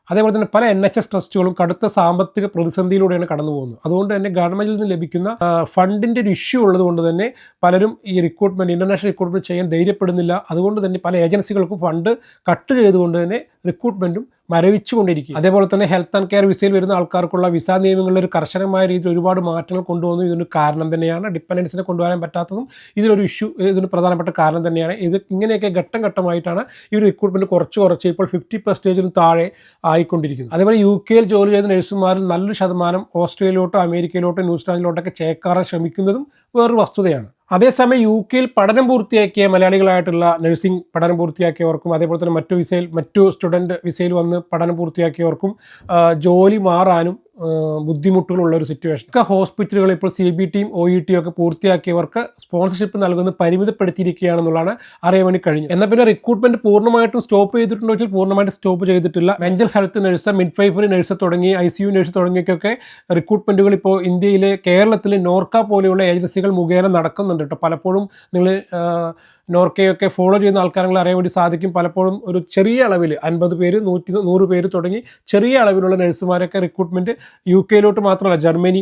അതേപോലെ തന്നെ പല NHS ട്രസ്റ്റുകളും കടുത്ത സാമ്പത്തിക പ്രതിസന്ധിയിലൂടെയാണ് കടന്നു പോകുന്നത്. അതുകൊണ്ട് തന്നെ ഗവൺമെൻറ്റിൽ നിന്ന് ലഭിക്കുന്ന ഫണ്ടിൻ്റെ ഒരു ഇഷ്യൂ ഉള്ളതുകൊണ്ട് തന്നെ പലരും ഈ റിക്രൂട്ട്മെൻറ്റ് ഇൻ്റർനാഷണൽ റിക്രൂട്ട്മെൻറ്റ് ചെയ്യാൻ ധൈര്യപ്പെടുന്നില്ല. അതുകൊണ്ട് തന്നെ പല ഏജൻസികൾക്കും ഫണ്ട് കട്ട് ചെയ്തുകൊണ്ട് തന്നെ റിക്രൂട്ട്മെൻറ്റും മരവിച്ചുകൊണ്ടിരിക്കും. അതേപോലെ തന്നെ ഹെൽത്ത് ആൻഡ് കെയർ വിസയിൽ വരുന്ന ആൾക്കാർക്കുള്ള വിസ നിയമങ്ങളിൽ ഒരു കർശനമായ രീതിയിൽ ഒരുപാട് മാറ്റങ്ങൾ കൊണ്ടുവന്നു. ഇതിനൊരു കാരണം തന്നെയാണ്. ഡിപ്പെൻഡൻസിനെ കൊണ്ടുവരാൻ പറ്റാത്തതും ഇതിനൊരു ഇതിന് പ്രധാനപ്പെട്ട കാരണം തന്നെയാണ്. ഇത് ഇങ്ങനെയൊക്കെ ഘട്ടം ഘട്ടമായിട്ടാണ് ഈ ഒരു റിക്രൂട്ട്മെൻറ്റ് കുറച്ച് ഇപ്പോൾ 50% താഴെ ആയിക്കൊണ്ടിരിക്കുന്നത്. അതേപോലെ UK ജോലി ചെയ്ത നഴ്സുമാരിൽ നല്ലൊരു ശതമാനം ഓസ്ട്രേലിയയിലോട്ടോ അമേരിക്കയിലോട്ടോ ന്യൂസിലാൻഡിലോട്ടൊക്കെ ചേക്കാറാൻ ശ്രമിക്കുന്നതും വേറൊരു വസ്തുതയാണ്. അതേസമയം UK പഠനം പൂർത്തിയാക്കിയ മലയാളികളായിട്ടുള്ള നഴ്സിംഗ് പഠനം പൂർത്തിയാക്കിയവർക്കും അതേപോലെ തന്നെ മറ്റു സ്റ്റുഡൻറ്റ് വിസയിൽ വന്ന് പഠനം പൂർത്തിയാക്കിയവർക്കും ജോലി മാറാനും ബുദ്ധിമുട്ടുകളുള്ള ഒരു സിറ്റുവേഷൻ. ഒക്കെ ഹോസ്പിറ്റലുകൾ ഇപ്പോൾ CBTയും OETയും ഒക്കെ പൂർത്തിയാക്കിയവർക്ക് സ്പോൺസർഷിപ്പ് നൽകുന്നത് പരിമിതപ്പെടുത്തിയിരിക്കുകയാണെന്നുള്ളതാണ് അറിയാൻ വേണ്ടി കഴിഞ്ഞു. എന്നാൽ പിന്നെ റിക്രൂട്ട്മെന്റ് പൂർണ്ണമായിട്ടും സ്റ്റോപ്പ് ചെയ്തിട്ടുണ്ടോ വെച്ചാൽ പൂർണ്ണമായിട്ട് സ്റ്റോപ്പ് ചെയ്തിട്ടില്ല. Mental health nurse, midwifery nurse തുടങ്ങി ICU നഴ്സ് തുടങ്ങിയൊക്കെ റിക്രൂട്ട്മെന്റുകൾ ഇപ്പോൾ ഇന്ത്യയിലെ കേരളത്തിലെ നോർക്ക പോലെയുള്ള ഏജൻസികൾ മുഖേന നടക്കുന്നുണ്ട് കേട്ടോ. പലപ്പോഴും നിങ്ങൾ നോർക്കയൊക്കെ ഫോളോ ചെയ്യുന്ന ആൾക്കാരെ അറിയാൻ വേണ്ടി സാധിക്കും. പലപ്പോഴും ഒരു ചെറിയ അളവിൽ 50 പേര് 100 പേര് തുടങ്ങി ചെറിയ അളവിലുള്ള നഴ്സുമാരൊക്കെ റിക്രൂട്ട്മെൻറ്റ് UKയിലോട്ട് മാത്രമല്ല ജർമ്മനി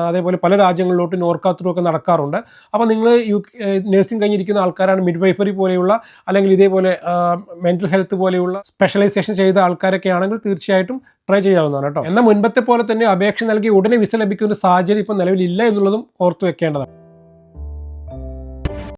അതേപോലെ പല രാജ്യങ്ങളിലോട്ട് നോർക്ക ത്രൂ ഒക്കെ നടക്കാറുണ്ട്. അപ്പോൾ നിങ്ങൾ നഴ്സിംഗ് കഴിഞ്ഞിരിക്കുന്ന ആൾക്കാരാണ് മിഡ്വൈഫറി പോലെയുള്ള അല്ലെങ്കിൽ ഇതേപോലെ മെൻ്റൽ ഹെൽത്ത് പോലെയുള്ള സ്പെഷ്യലൈസേഷൻ ചെയ്ത ആൾക്കാരൊക്കെ ആണെങ്കിൽ തീർച്ചയായിട്ടും ട്രൈ ചെയ്യാവുന്നതാണ് കേട്ടോ. എന്നാൽ മുൻപത്തെ പോലെ തന്നെ അപേക്ഷ നൽകി ഉടനെ വിസ ലഭിക്കുന്ന സാഹചര്യം ഇപ്പോൾ നിലവിലില്ല എന്നുള്ളതും ഓർത്തു വെക്കേണ്ടതാണ്.